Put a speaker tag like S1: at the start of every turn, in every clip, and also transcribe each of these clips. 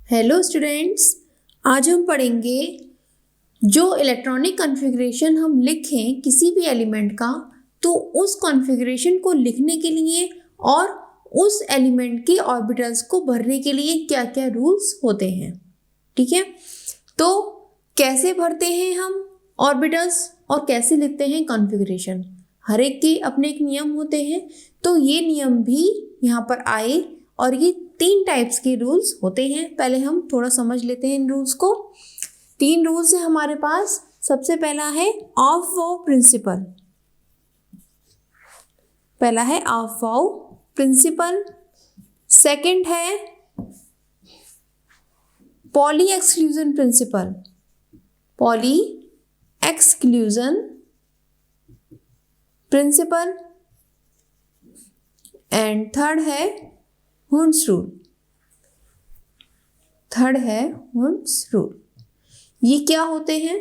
S1: Hello students, आज हम पढ़ेंगे जो इलेक्ट्रॉनिक कॉन्फ़िगरेशन हम लिखें किसी भी एलिमेंट का, तो उस कॉन्फ़िगरेशन को लिखने के लिए और उस एलिमेंट के ऑर्बिटल्स को भरने के लिए क्या क्या रूल्स होते हैं। ठीक है, तो कैसे भरते हैं हम ऑर्बिटल्स और कैसे लिखते हैं कॉन्फ़िगरेशन, हर एक के अपने एक नियम होते हैं। तो ये नियम भी यहाँ पर आए और ये 3 टाइप्स के रूल्स होते हैं। पहले हम थोड़ा समझ लेते हैं इन रूल्स को। 3 रूल्स है हमारे पास। सबसे पहला है ऑफ वाव प्रिंसिपल। पहला है ऑफ वाव प्रिंसिपल। सेकंड है poly exclusion principal, poly exclusion principal. And third है हुंड्स रूल। थर्ड है हुंड्स रूल। ये क्या होते हैं,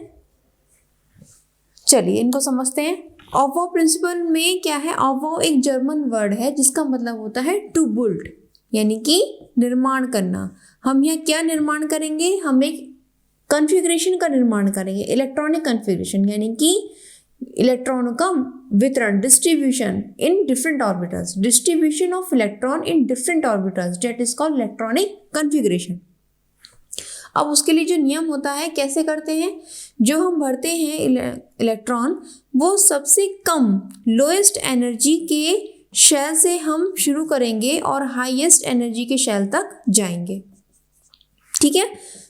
S1: चलिए इनको समझते हैं। ऑफ वाव प्रिंसिपल में क्या है, ऑफ वाव एक जर्मन वर्ड है जिसका मतलब होता है टू बिल्ड, यानी कि निर्माण करना। हम यहाँ क्या निर्माण करेंगे, हम एक कॉन्फ़िगरेशन का निर्माण करेंगे, इलेक्ट्रॉनिक कॉन्फ़िगरेशन, यानी कि इलेक्ट्रॉनों का वितरण, distribution in different orbitals, distribution of electron in different orbitals, that is called electronic configuration. अब उसके लिए जो नियम होता है कैसे करते हैं, जो हम भरते हैं इलेक्ट्रॉन वो सबसे कम लोएस्ट एनर्जी के शेल से हम शुरू करेंगे और हाईएस्ट एनर्जी के शेल तक जाएंगे। ठीक है,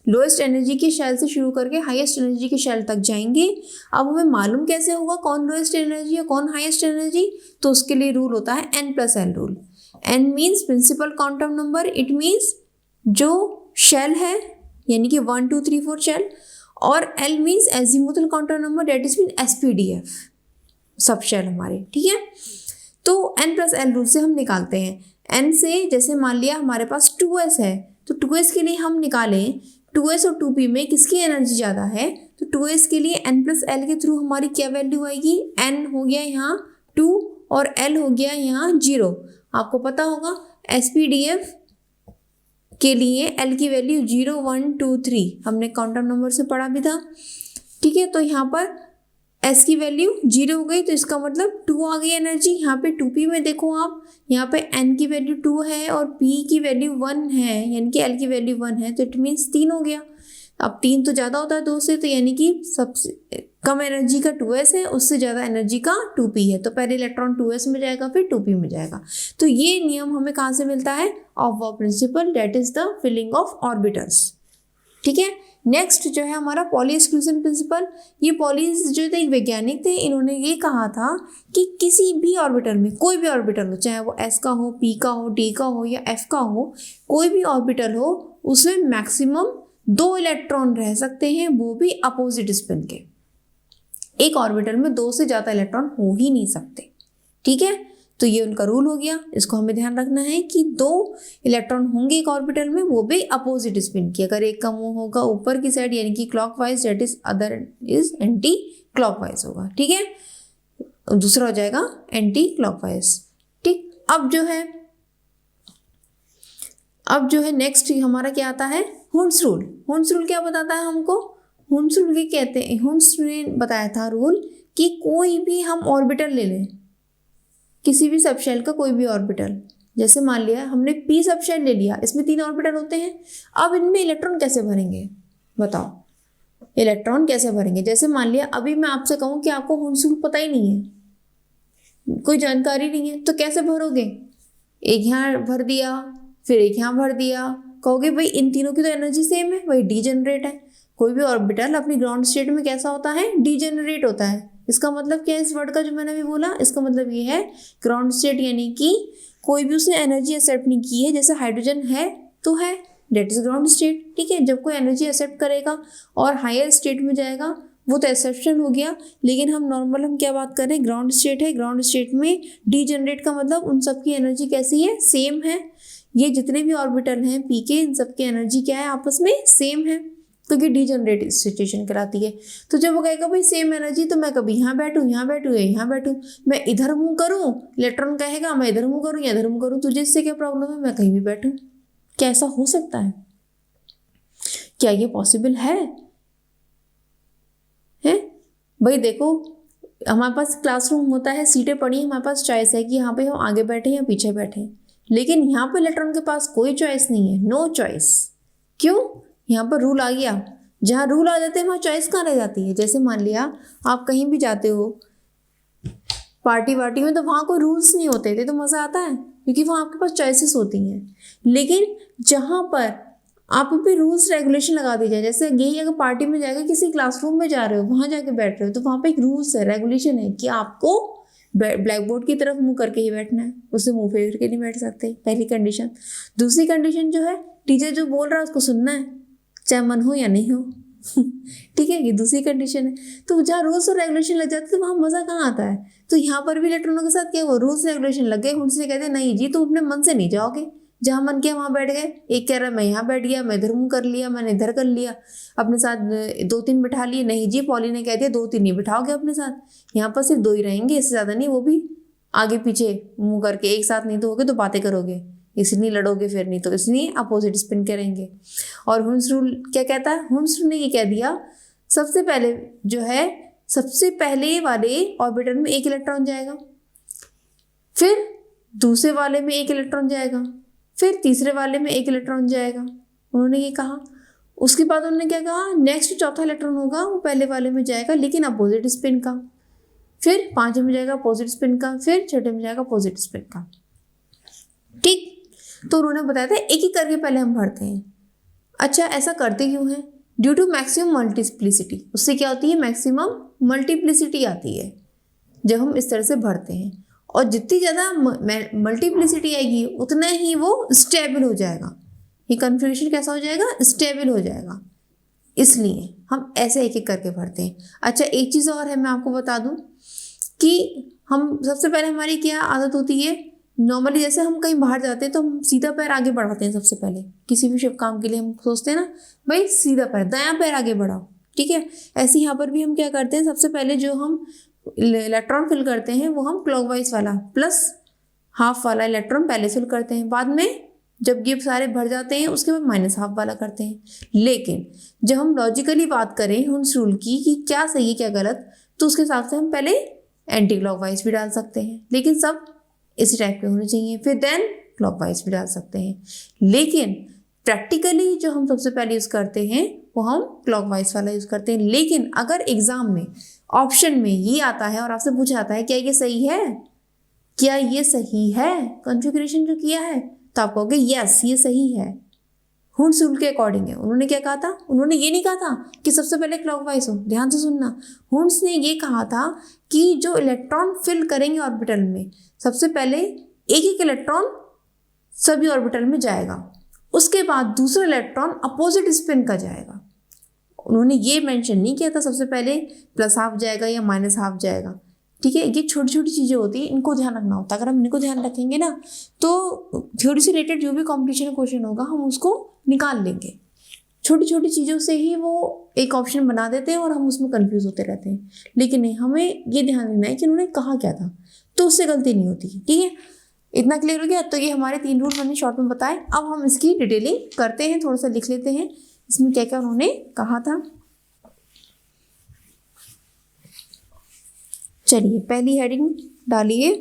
S1: लोएस्ट एनर्जी के शेल से शुरू करके हाईएस्ट एनर्जी के शेल तक जाएंगे। अब हमें मालूम कैसे होगा कौन लोएस्ट एनर्जी है कौन हाईएस्ट एनर्जी, तो उसके लिए रूल होता है n+l rule. n means principal quantum number, it means जो शेल है यानी कि 1 2 3 4 शेल, और l means azimuthal quantum number, that is mean SPDF, सब शेल हमारे। ठीक है, तो n+l रूल से हम निकालते हैं। n से जैसे मान लिया हमारे पास 2s है, तो 2s के लिए हम निकालें 2s और 2p में किसकी एनर्जी ज़्यादा है, तो 2s के लिए n+l के थ्रू हमारी क्या वैल्यू आएगी, n हो गया यहाँ 2 और l हो गया यहाँ 0। आपको पता होगा SPDF के लिए l की वैल्यू 0 1 2 3 हमने क्वांटम नंबर से पढ़ा भी था। ठीक है, तो यहाँ पर s की वैल्यू 0 हो गई, तो इसका मतलब 2 आ गई एनर्जी। यहाँ पे 2p में देखो आप, यहाँ पे n की वैल्यू 2 है और p की वैल्यू 1 है, यानी कि l की वैल्यू 1 है, तो इट मीन्स 3 हो गया। अब 3 तो ज़्यादा होता है 2 से, तो यानी कि सबसे कम एनर्जी का 2s है, उससे ज़्यादा एनर्जी का 2p है, तो पहले इलेक्ट्रॉन 2s में जाएगा फिर 2p में जाएगा। तो ये नियम हमें कहाँ से मिलता है, aufbau principle, that is the filling of orbitals. ठीक है, नेक्स्ट जो है हमारा पॉली एक्सक्लूजन प्रिंसिपल। ये पॉलीज जो थे एक वैज्ञानिक थे, इन्होंने ये कहा था कि किसी भी ऑर्बिटल में, कोई भी ऑर्बिटल हो, चाहे वो s का हो, p का हो, d का हो या f का हो, कोई भी ऑर्बिटल हो, उसमें मैक्सिमम 2 इलेक्ट्रॉन रह सकते हैं, वो भी अपोजिट स्पिन के। एक ऑर्बिटल में 2 से ज़्यादा इलेक्ट्रॉन हो ही नहीं सकते। ठीक है, तो ये उनका रूल हो गया। इसको हमें ध्यान रखना है कि 2 इलेक्ट्रॉन होंगे एक ऑर्बिटल में, वो भी अपोजिट स्पिन की। अगर एक का मुंह होगा ऊपर की साइड यानी कि clockwise, that is other is anti clockwise होगा। ठीक है, दूसरा हो जाएगा एंटी क्लॉकवाइज। ठीक, अब जो है नेक्स्ट हमारा क्या आता है, हुंड्स रूल। हुंड्स रूल क्या बताता है हमको, हुंड्स रूल ये कहते हैं, हुंड्स ने बताया था रूल कि कोई भी हम ऑर्बिटल ले लें, किसी भी सबशेल का कोई भी ऑर्बिटल, जैसे मान लिया हमने p सबशेल ले लिया, इसमें 3 ऑर्बिटल होते हैं। अब इनमें इलेक्ट्रॉन कैसे भरेंगे, बताओ इलेक्ट्रॉन कैसे भरेंगे। जैसे मान लिया अभी मैं आपसे कहूँ कि आपको हुंड्स रूल पता ही नहीं है, कोई जानकारी नहीं है, तो कैसे भरोगे, एक यहाँ भर दिया फिर एक यहाँ भर दिया, कहोगे भाई इन तीनों की तो एनर्जी सेम है, वही डीजेनरेट है। कोई भी ऑर्बिटल अपनी ग्राउंड स्टेट में कैसा होता है, डीजेनरेट होता है। इसका मतलब क्या है इस वर्ड का जो मैंने अभी बोला, इसका मतलब ये है ग्राउंड स्टेट यानी कि कोई भी उसने एनर्जी एक्सेप्ट नहीं की है, जैसे हाइड्रोजन है तो है, डेट इज ग्राउंड स्टेट। ठीक है, जब कोई एनर्जी एक्सेप्ट करेगा और हायर स्टेट में जाएगा वो तो एक्सेप्शन हो गया, लेकिन हम क्या बात कर रहे हैं, ग्राउंड स्टेट है। ग्राउंड स्टेट में डीजेनरेट का मतलब उन सबकी एनर्जी कैसी है, सेम है। ये जितने भी ऑर्बिटल हैं पी के, इन सबकी एनर्जी क्या है, आपस में सेम है, तो ये डीजेनरेट सिचुएशन कराती है। तो जब वो कहेगा भाई सेम एनर्जी, तो मैं कभी यहाँ बैठूँ या यहाँ बैठूँ, मैं इधर मूव करूँ, इलेक्ट्रॉन कहेगा मैं इधर मूव करूँ या इधर मूव करूँ, तुझे इससे क्या प्रॉब्लम है, मैं कहीं भी बैठूँ। क्या ऐसा हो सकता है? क्या ये पॉसिबल है? भाई देखो, हमारे पास क्लासरूम होता है, सीटें पड़ी हैं, हमारे पास चॉइस है कि यहाँ पे हम आगे बैठे या पीछे बैठे, लेकिन यहाँ पे इलेक्ट्रॉन के पास कोई चॉइस नहीं है, नो चॉइस। क्यों? यहाँ पर रूल आ गया। जहाँ रूल आ जाते हैं वहाँ चॉइस कहाँ रह जाती है? जैसे मान लिया आप कहीं भी जाते हो पार्टी वार्टी में, तो वहाँ कोई रूल्स नहीं होते थे, तो मज़ा आता है क्योंकि वहाँ आपके पास चॉइसेस होती हैं। लेकिन जहाँ पर आप पे रूल्स रेगुलेशन लगा दी जाए, जैसे यही अगर पार्टी में जाएगा, किसी क्लासरूम में जा रहे हो, वहाँ जाके बैठ रहे हो, तो वहाँ पे एक रूल्स है, रेगुलेशन है कि आपको ब्लैक बोर्ड की तरफ मुंह करके ही बैठना है, उससे मुंह फेर के नहीं बैठ सकते, पहली कंडीशन। दूसरी कंडीशन जो है, टीचर जो बोल रहा है उसको सुनना है, चाहे मन हो या नहीं हो। ठीक है, ये दूसरी कंडीशन है। तो जहाँ रूल्स और रेगुलेशन लग जाते हैं तो वहाँ मज़ा कहाँ आता है? तो यहाँ पर भी इलेक्ट्रॉनों के साथ क्या हुआ, रूल्स रेगुलेशन लग गए, उनसे कहते हैं नहीं जी तुम अपने मन से नहीं जाओगे, जहाँ मन किया वहाँ बैठ गए। एक कह रहा है मैं यहाँ बैठ गया, मैं इधर मुँह कर लिया, मैंने इधर कर लिया, अपने साथ 2-3 बिठा लिए। नहीं जी, पॉली ने कह दिया 2-3 नहीं बिठाओगे अपने साथ, यहाँ पर सिर्फ 2 ही रहेंगे, इससे ज़्यादा नहीं, वो भी आगे पीछे मुँह करके, एक साथ नहीं तो होगे तो बातें करोगे, इसलिए लड़ोगे, फिर नहीं तो इसलिए अपोजिट स्पिन करेंगे। और हुन्स रूल क्या कहता है? हुन्स रूल ने ये कह दिया सबसे पहले जो है, सबसे पहले वाले ऑर्बिटल में एक इलेक्ट्रॉन जाएगा, फिर दूसरे वाले में एक इलेक्ट्रॉन जाएगा, फिर तीसरे वाले में एक इलेक्ट्रॉन जाएगा, उन्होंने ये कहा। उसके बाद उन्होंने क्या कहा, नेक्स्ट चौथा इलेक्ट्रॉन होगा वो पहले वाले में जाएगा लेकिन अपोजिट स्पिन का, फिर 5वें में जाएगा अपोजिट स्पिन का, फिर 6ठे में जाएगा अपोजिट स्पिन का। ठीक, तो उन्होंने बताया था एक एक करके पहले हम भरते हैं। अच्छा, ऐसा करते क्यों हैं? Due to maximum multiplicity. उससे क्या होती है? मैक्सिमम मल्टीप्लिसिटी आती है जब हम इस तरह से भरते हैं, और जितनी ज़्यादा मल्टीप्लिसिटी आएगी उतना ही वो स्टेबल हो जाएगा। ये कन्फिग्रेशन कैसा हो जाएगा? स्टेबल हो जाएगा, इसलिए हम ऐसे एक एक करके भरते हैं। अच्छा, एक चीज़ और है, मैं आपको बता दूं कि हम सबसे पहले हमारी क्या आदत होती है, नॉर्मली जैसे हम कहीं बाहर जाते हैं तो हम सीधा पैर आगे बढ़ाते हैं सबसे पहले, किसी भी शुभ काम के लिए हम सोचते हैं ना भाई सीधा पैर, दायां पैर आगे बढ़ाओ, ठीक है। ऐसे यहाँ पर भी हम क्या करते हैं, सबसे पहले जो हम इलेक्ट्रॉन फिल करते हैं वो हम क्लॉकवाइज वाला प्लस हाफ वाला इलेक्ट्रॉन पहले फिल करते हैं, बाद में जब ये सारे भर जाते हैं उसके बाद माइनस हाफ वाला करते हैं। लेकिन जब हम लॉजिकली बात करें हुन्स रूल की कि क्या सही है क्या गलत, तो उसके हिसाब से हम पहले एंटी क्लॉकवाइज भी डाल सकते हैं, लेकिन सब इसी टाइप के होने चाहिए, फिर देन क्लॉकवाइज भी डाल सकते हैं। लेकिन प्रैक्टिकली जो हम सबसे पहले यूज़ करते हैं वो हम क्लॉकवाइज वाला यूज़ करते हैं। लेकिन अगर एग्जाम में ऑप्शन में ये आता है और आपसे पूछा जाता है क्या ये सही है, क्या ये सही है कॉन्फ़िगरेशन जो किया है, तो आप कहोगे यस ये सही है, हुन्स रूल के अकॉर्डिंग है। उन्होंने क्या कहा था? उन्होंने ये नहीं कहा था कि सबसे पहले क्लॉकवाइज हो, ध्यान से सुनना। हुन्स ने ये कहा था कि जो इलेक्ट्रॉन फिल करेंगे ऑर्बिटल में, सबसे पहले एक एक इलेक्ट्रॉन सभी ऑर्बिटल में जाएगा, उसके बाद दूसरा इलेक्ट्रॉन अपोजिट स्पिन का जाएगा। उन्होंने ये मेंशन नहीं किया था सबसे पहले प्लस हाफ जाएगा या माइनस हाफ जाएगा, ठीक है। ये छोटी छोटी चीज़ें होती हैं, इनको ध्यान रखना होता है। अगर हम इनको ध्यान रखेंगे ना तो थ्योरी से रिलेटेड जो भी कॉम्पिटिशन क्वेश्चन होगा हम उसको निकाल लेंगे। छोटी छोटी चीज़ों से ही वो एक ऑप्शन बना देते हैं और हम उसमें कंफ्यूज होते रहते हैं। लेकिन नहीं, हमें ये ध्यान रखना है कि उन्होंने कहा क्या था, तो उससे गलती नहीं होती है, ठीक है। इतना क्लियर हो गया? तो ये हमारे 3 रूल मैंने शॉर्ट में बताए। अब हम इसकी डिटेलिंग करते हैं, थोड़ा सा लिख लेते हैं इसमें क्या क्या उन्होंने कहा था। चलिए पहली हेडिंग डालिए,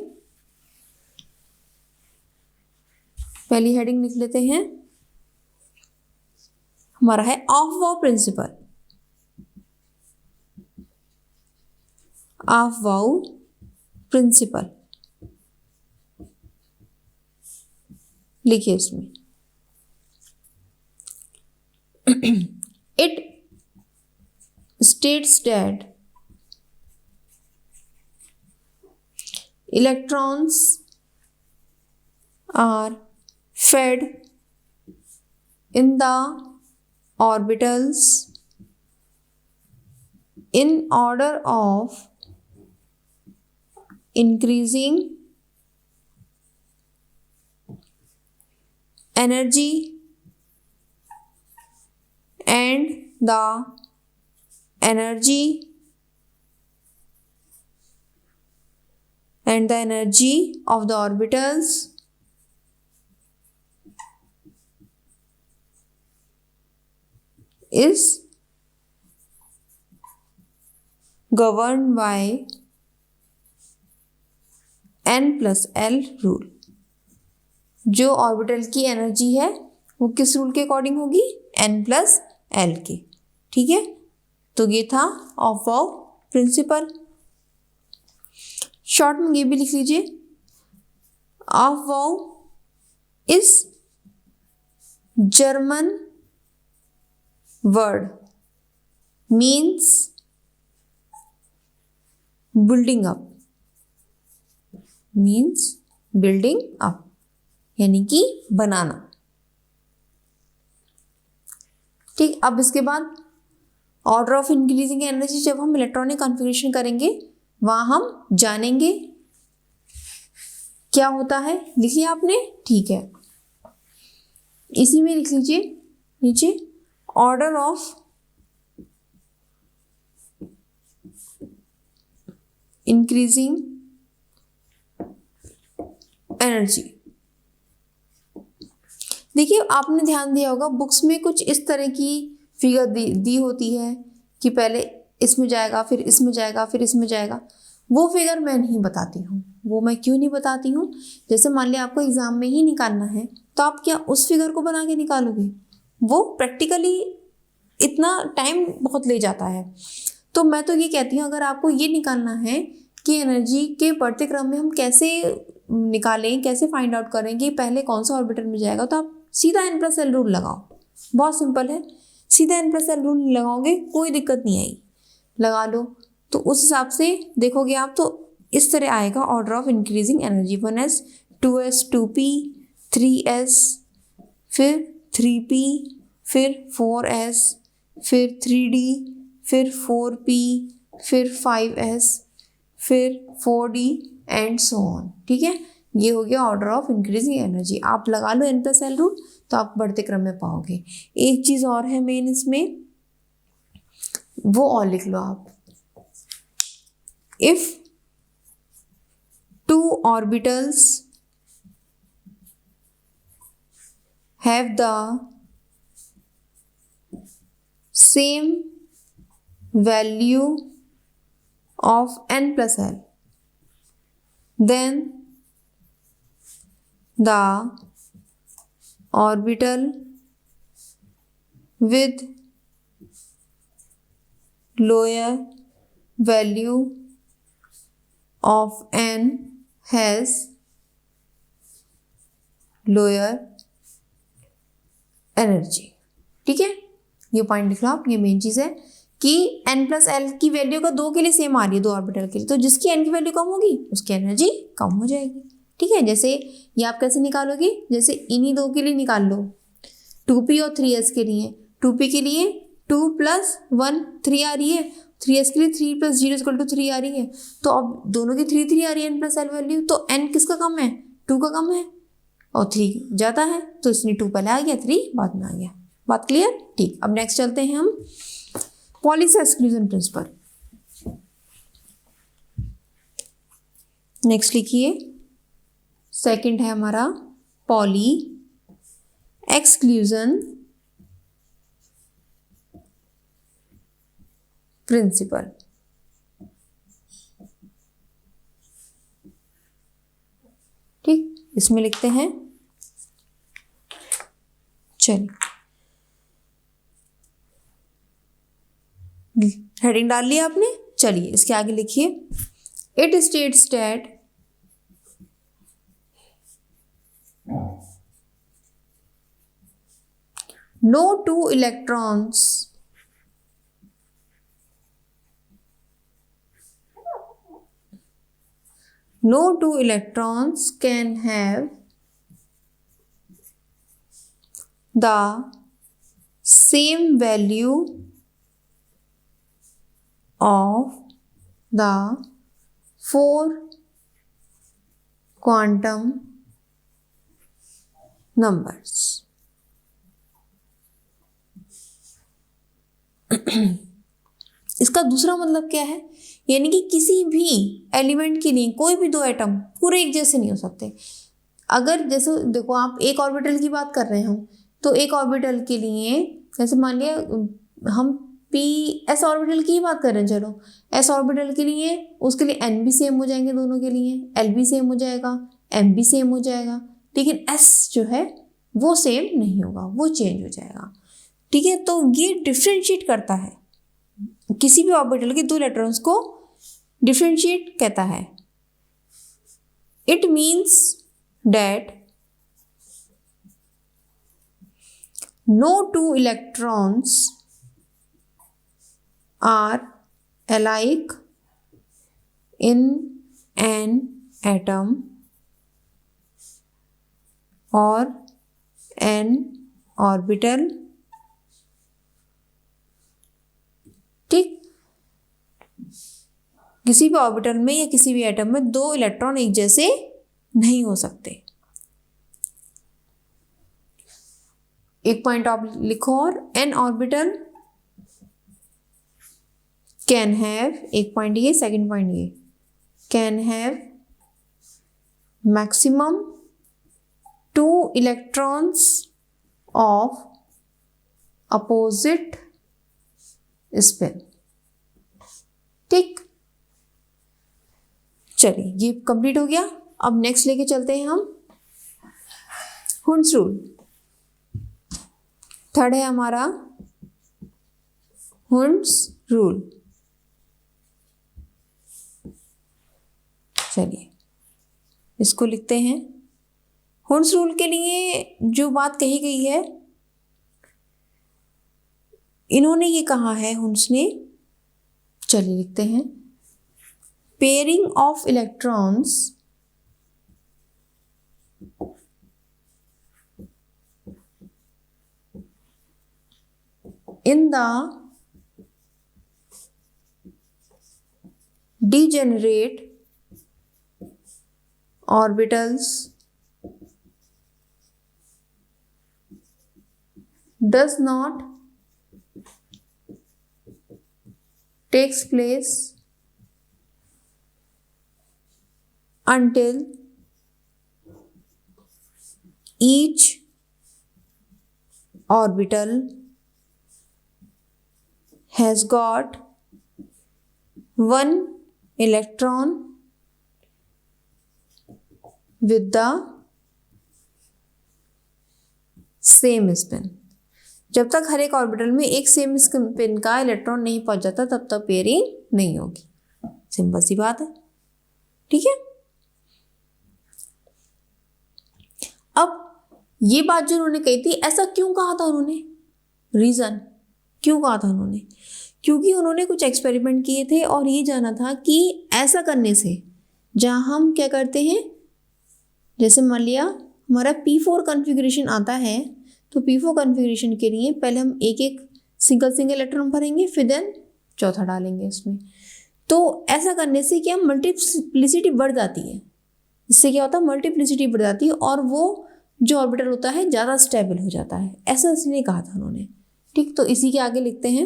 S1: पहली हेडिंग लिख लेते हैं, हमारा है ऑफ-वाउ प्रिंसिपल। ऑफ-वाउ प्रिंसिपल लिखिए इसमें। It states that electrons are fed in the orbitals in order of increasing energy and the energy of the orbitals is governed by n+l rule. जो ऑर्बिटल की energy है वो किस rule के according होगी? n+l के। ठीक है, तो ये था ऑफ-वाउ प्रिंसिपल। शॉर्ट में ये भी लिख लीजिए, of-wow is German word means building up, means building up यानी कि बनाना। ठीक, अब इसके बाद ऑर्डर ऑफ इंक्रीजिंग एनर्जी जब हम इलेक्ट्रॉनिक कॉन्फ़िगरेशन करेंगे वहां हम जानेंगे क्या होता है। लिखिए आपने? ठीक है, इसी में लिख लीजिए नीचे, ऑर्डर ऑफ इंक्रीजिंग एनर्जी। देखिए, आपने ध्यान दिया होगा बुक्स में कुछ इस तरह की फिगर दी होती है कि पहले इसमें जाएगा, फिर इसमें जाएगा, फिर इसमें जाएगा। वो फिगर मैं नहीं बताती हूँ। वो मैं क्यों नहीं बताती हूँ? जैसे मान लिया आपको एग्जाम में ही निकालना है तो आप क्या उस फिगर को बना के निकालोगे? वो प्रैक्टिकली इतना टाइम बहुत ले जाता है। तो मैं तो ये कहती हूँ, अगर आपको ये निकालना है कि एनर्जी के बढ़ते क्रम में हम कैसे निकालें, कैसे फाइंड आउट करें कि पहले कौन सा ऑर्बिटल में जाएगा, तो आप सीधा n+l रूल लगाओ। बहुत सिंपल है, सीधा n+l रूल लगाओगे कोई दिक्कत नहीं आएगी, लगा लो। तो उस हिसाब से देखोगे आप तो इस तरह आएगा order of increasing energy. 1s, 2s, 2p, 3s, फिर 3p, फिर 4s, फिर 3d, फिर 4p, फिर 5s, फिर 4d एंड सो ऑन। ठीक है, ये हो गया ऑर्डर ऑफ इंक्रीजिंग एनर्जी। आप लगा लो n+l रूल तो आप बढ़ते क्रम में पाओगे। एक चीज़ और है मेन इसमें, वो और लिख लो आप। If two orbitals have the same value of n+l, then the orbital with lower value of n has lower energy। ठीक है, ये पॉइंट लिख लो आप। ये मेन चीज़ है कि n+l की वैल्यू का 2 के लिए सेम आ रही है, 2 ऑर्बिटल के लिए, तो जिसकी n की वैल्यू कम होगी उसकी एनर्जी कम हो जाएगी। ठीक है, जैसे ये आप कैसे निकालोगे? जैसे इन्हीं 2 के लिए निकाल लो, 2p और 3s के लिए। 2p के लिए 2 + 1 3 आ रही है, 3s के लिए 3 + 0 = 3 आ रही है। तो अब दोनों की 3 3 आ रही है n+l वैल्यू, तो n किसका कम है? 2 का कम है और 3 ज़्यादा है, तो इसलिए 2 पहले आ गया, 3 बाद में आ गया। बात क्लियर? ठीक, अब नेक्स्ट चलते हैं हम पॉलीस एक्सक्लूजन प्रिंसिपल। नेक्स्ट लिखिए, सेकंड है हमारा पॉली एक्सक्लूजन प्रिंसिपल। ठीक, इसमें लिखते हैं, चलिए हेडिंग डाल लिया आपने। चलिए इसके आगे लिखिए, it states that no two electrons can have the same value of the 4 quantum numbers। इसका दूसरा मतलब क्या है? यानी कि किसी भी एलिमेंट के लिए कोई भी 2 एटम पूरे एक जैसे नहीं हो सकते। अगर जैसे देखो, आप एक ऑर्बिटल की बात कर रहे हो तो एक ऑर्बिटल के लिए जैसे मान लिया हम पी एस ऑर्बिटल की ही बात कर रहे हैं। चलो एस ऑर्बिटल के लिए उसके लिए एन भी सेम हो जाएंगे, दोनों के लिए एल भी सेम हो जाएगा, एम भी सेम हो जाएगा, लेकिन एस जो है वो सेम नहीं होगा, वो चेंज हो जाएगा। ठीक है, तो ये डिफ्रेंशिएट करता है, किसी भी ऑर्बिटल के दो इलेक्ट्रॉन्स को डिफ्रेंशिएट कहता है। It means that no two electrons are alike in an atom or an orbital। ठीक, किसी भी ऑर्बिटल में या किसी भी एटम में दो इलेक्ट्रॉन एक जैसे नहीं हो सकते। एक पॉइंट आप लिखो, और एन ऑर्बिटल कैन हैव, एक पॉइंट ये, सेकंड पॉइंट ये, can have maximum 2 electrons of opposite spin. ठीक, चलिए ये कंप्लीट हो गया। अब नेक्स्ट लेके चलते हैं हम हुंस रूल। थर्ड है हमारा हुंस रूल। चलिए इसको लिखते हैं। हुंस रूल के लिए जो बात कही गई है, इन्होंने ये कहा है हुंस ने, चलिए लिखते हैं, pairing of electrons in the degenerate orbitals does not takes place until each orbital has got one electron with the same spin। जब तक हर एक ऑर्बिटल में एक सेम स्पिन का इलेक्ट्रॉन नहीं पहुंच जाता तब तक पेयरिंग नहीं होगी। सिंपल सी बात है। ठीक है, अब ये बात जो उन्होंने कही थी, ऐसा क्यों कहा था उन्होंने, रीजन क्यों कहा था उन्होंने, क्योंकि उन्होंने कुछ एक्सपेरिमेंट किए थे और ये जाना था कि ऐसा करने से, जहाँ हम क्या करते हैं, जैसे मान लिया हमारा P4 कॉन्फ़िगरेशन आता है, तो P4 कॉन्फ़िगरेशन के लिए पहले हम एक एक सिंगल इलेक्ट्रॉन भरेंगे, फिर देन चौथा डालेंगे इसमें। तो ऐसा करने से क्या मल्टीप्लिसिटी बढ़ जाती है, इससे क्या होता है, मल्टीप्लिसिटी बढ़ जाती है और वो जो ऑर्बिटल होता है ज़्यादा स्टेबल हो जाता है। ऐसा इसलिए कहा था उन्होंने। ठीक, तो इसी के आगे लिखते हैं,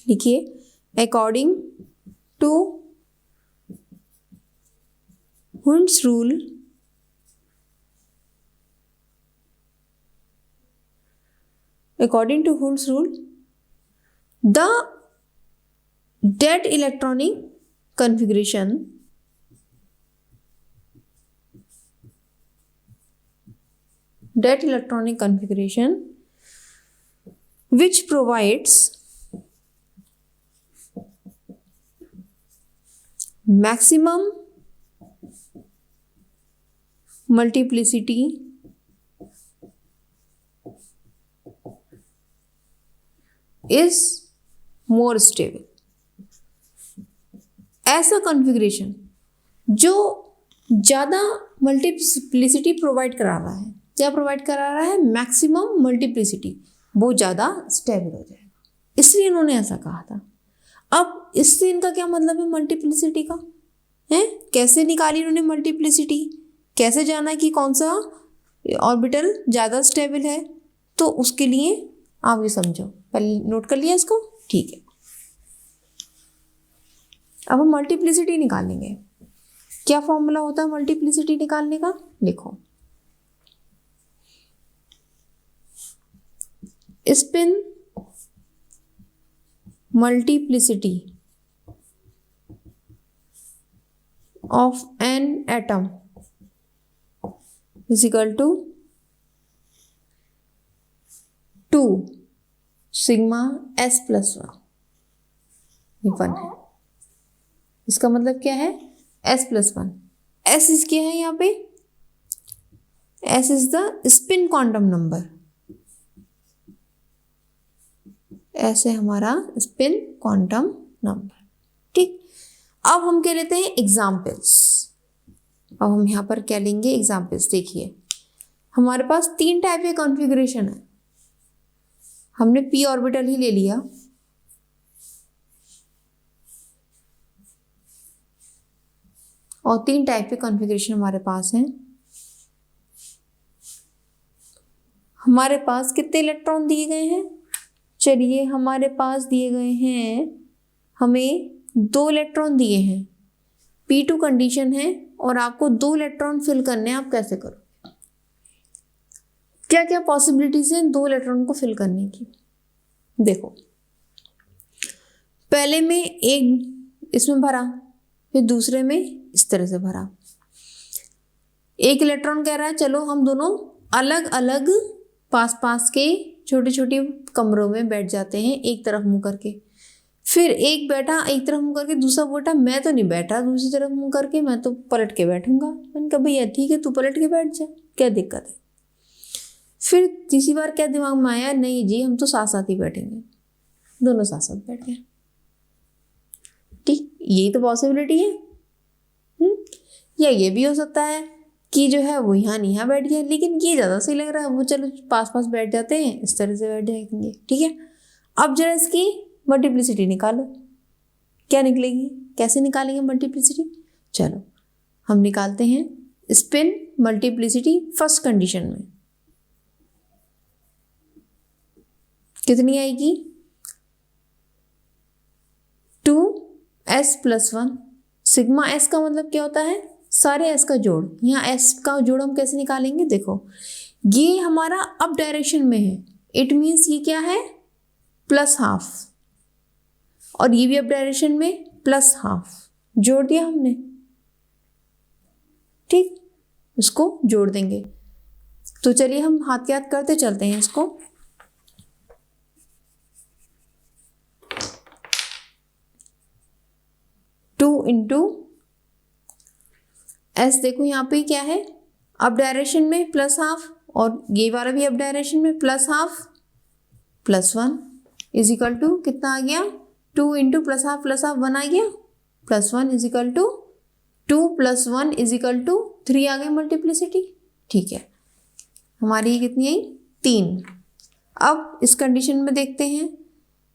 S1: लिखिए, according to Hund's rule according to Hund's rule, the dead electronic configuration which provides maximum multiplicity is more stable। ऐसा कॉन्फ़िगरेशन जो ज़्यादा मल्टीप्लिसिटी प्रोवाइड करा रहा है, क्या प्रोवाइड करा रहा है, मैक्सिमम मल्टीप्लिसिटी, वो ज़्यादा स्टेबल हो जाएगा, इसलिए इन्होंने ऐसा कहा था। अब इससे इनका क्या मतलब है मल्टीप्लिसिटी का, है कैसे निकाली इन्होंने मल्टीप्लिसिटी, कैसे जाना कि कौन सा ऑर्बिटल ज़्यादा स्टेबल है, तो उसके लिए आप ये समझो, पहले नोट कर लिया इसको। ठीक है, अब हम मल्टीप्लिसिटी निकालेंगे। क्या फॉर्मूला होता है मल्टीप्लिसिटी निकालने का, लिखो, spin multiplicity of an atom is equal to 2 sigma s plus 1, ये 1 है। इसका मतलब क्या है, s प्लस 1। s इस क्या है यहाँ पे, s is the spin quantum number, s है हमारा स्पिन क्वांटम नंबर। ठीक, अब हम क्या लेते हैं, एग्जाम्पल्स। अब हम यहाँ पर क्या लेंगे, एग्जाम्पल्स। देखिए हमारे पास 3 टाइप के कॉन्फ़िगरेशन है, हमने p ऑर्बिटल ही ले लिया, और 3 टाइप के कॉन्फ़िगरेशन हमारे पास हैं। हमारे पास कितने इलेक्ट्रॉन दिए गए हैं, चलिए हमारे पास दिए गए हैं, हमें 2 इलेक्ट्रॉन दिए हैं, p2 कंडीशन है और आपको 2 इलेक्ट्रॉन फिल करने हैं। आप कैसे करो, क्या क्या पॉसिबिलिटीज हैं 2 इलेक्ट्रॉन को फिल करने की। देखो पहले में एक इसमें भरा, फिर दूसरे में इस तरह से भरा। एक इलेक्ट्रॉन कह रहा है चलो हम दोनों अलग अलग पास पास के छोटे छोटे कमरों में बैठ जाते हैं, एक तरफ मुंह करके। फिर एक बैठा एक तरफ मुंह करके, दूसरा बोला मैं तो नहीं बैठा दूसरी तरफ मुंह करके, मैं तो पलट के बैठूंगा। मैंने कहा भैया ठीक है, तू पलट के बैठ जा, क्या दिक्कत है। फिर तीसरी बार क्या दिमाग में आया, नहीं जी हम तो साथ साथ ही बैठेंगे, दोनों साथ साथ बैठ गए। ठीक, यही तो पॉसिबिलिटी है। या ये भी हो सकता है कि जो है वो यहाँ नहीं यहाँ बैठ गया, लेकिन ये ज़्यादा सही लग रहा है, वो चलो पास पास बैठ जाते हैं, इस तरह से बैठ जाएंगे। ठीक है, अब जरा इसकी मल्टीप्लिसिटी निकालो, क्या निकलेगी, कैसे निकालेंगे मल्टीप्लिसिटी। चलो हम निकालते हैं स्पिन मल्टीप्लिसिटी फर्स्ट कंडीशन में। कितनी आएगी, 2s प्लस 1। सिग्मा s का मतलब क्या होता है, सारे s का जोड़। यहाँ s का जोड़ हम कैसे निकालेंगे, देखो ये हमारा अप डायरेक्शन में है, इट मीन्स ये क्या है प्लस हाफ, और ये भी अप डायरेक्शन में प्लस हाफ, जोड़ दिया हमने। ठीक, इसको जोड़ देंगे। तो चलिए हम हाथ के हाथ करते चलते हैं इसको। टू इंटू एस, देखो यहाँ पे क्या है, अप डायरेक्शन में प्लस हाफ, और ये वाला भी अप डायरेक्शन में plus half plus 1 is equal to कितना आ गया, 2 इंटू प्लस हाफ 1 आ गया, plus 1 is equal to 2 plus 1 is equal to 3 आ गई मल्टीप्लिसिटी। ठीक है, हमारी कितनी आई, 3। अब इस कंडीशन में देखते हैं,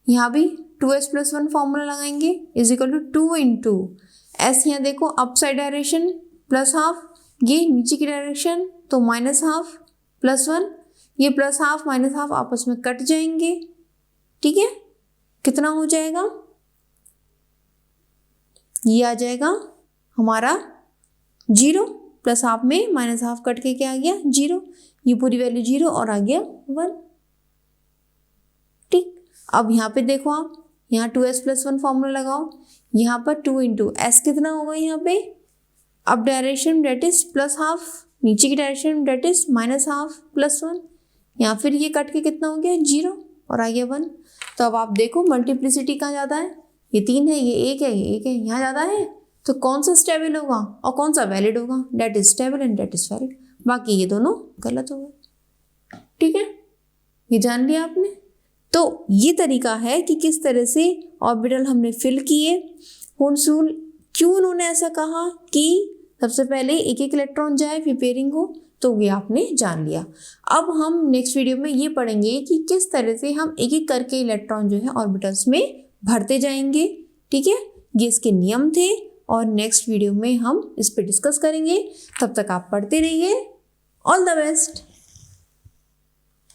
S1: यहाँ भी 2s प्लस 1 फॉर्मूला लगाएंगे, is equal to 2 into S. यहाँ देखो up side direction plus half, ये नीचे की डायरेक्शन तो माइनस हाफ प्लस 1, ये प्लस हाफ माइनस हाफ आपस में कट जाएंगे। ठीक है, कितना हो जाएगा, ये आ जाएगा हमारा 0, प्लस हाफ में माइनस हाफ कट के क्या आ गया 0, ये पूरी वैल्यू 0 और आ गया 1। ठीक, अब यहाँ पे देखो आप, यहाँ 2s प्लस 1 फॉर्मूला लगाओ, यहाँ पर 2 इंटू एस कितना होगा, यहाँ पे up direction that is plus half, नीचे की direction that is minus half plus 1, यहाँ फिर ये कट के कितना हो गया 0 और आ गया 1। तो अब आप देखो मल्टीप्लिसिटी कहाँ ज़्यादा है, ये 3 है, ये 1 है, ये 1 है, यहाँ ज़्यादा है। तो कौन सा स्टेबल होगा और कौन सा वैलिड होगा, that is stable and that is valid, बाकी ये दोनों गलत होगा। ठीक है, ये जान लिया आपने। तो ये तरीका है कि किस तरह से ऑर्बिटल हमने फिल किए। होर्न्स क्यों उन्होंने ऐसा कहा कि सबसे पहले एक एक इलेक्ट्रॉन जाए फिर पेयरिंग हो, तो ये आपने जान लिया। अब हम नेक्स्ट वीडियो में ये पढ़ेंगे कि किस तरह से हम एक एक करके इलेक्ट्रॉन जो है ऑर्बिटल्स में भरते जाएंगे। ठीक है, ये इसके नियम थे और नेक्स्ट वीडियो में हम इस पर डिस्कस करेंगे। तब तक आप पढ़ते रहिए। All the best.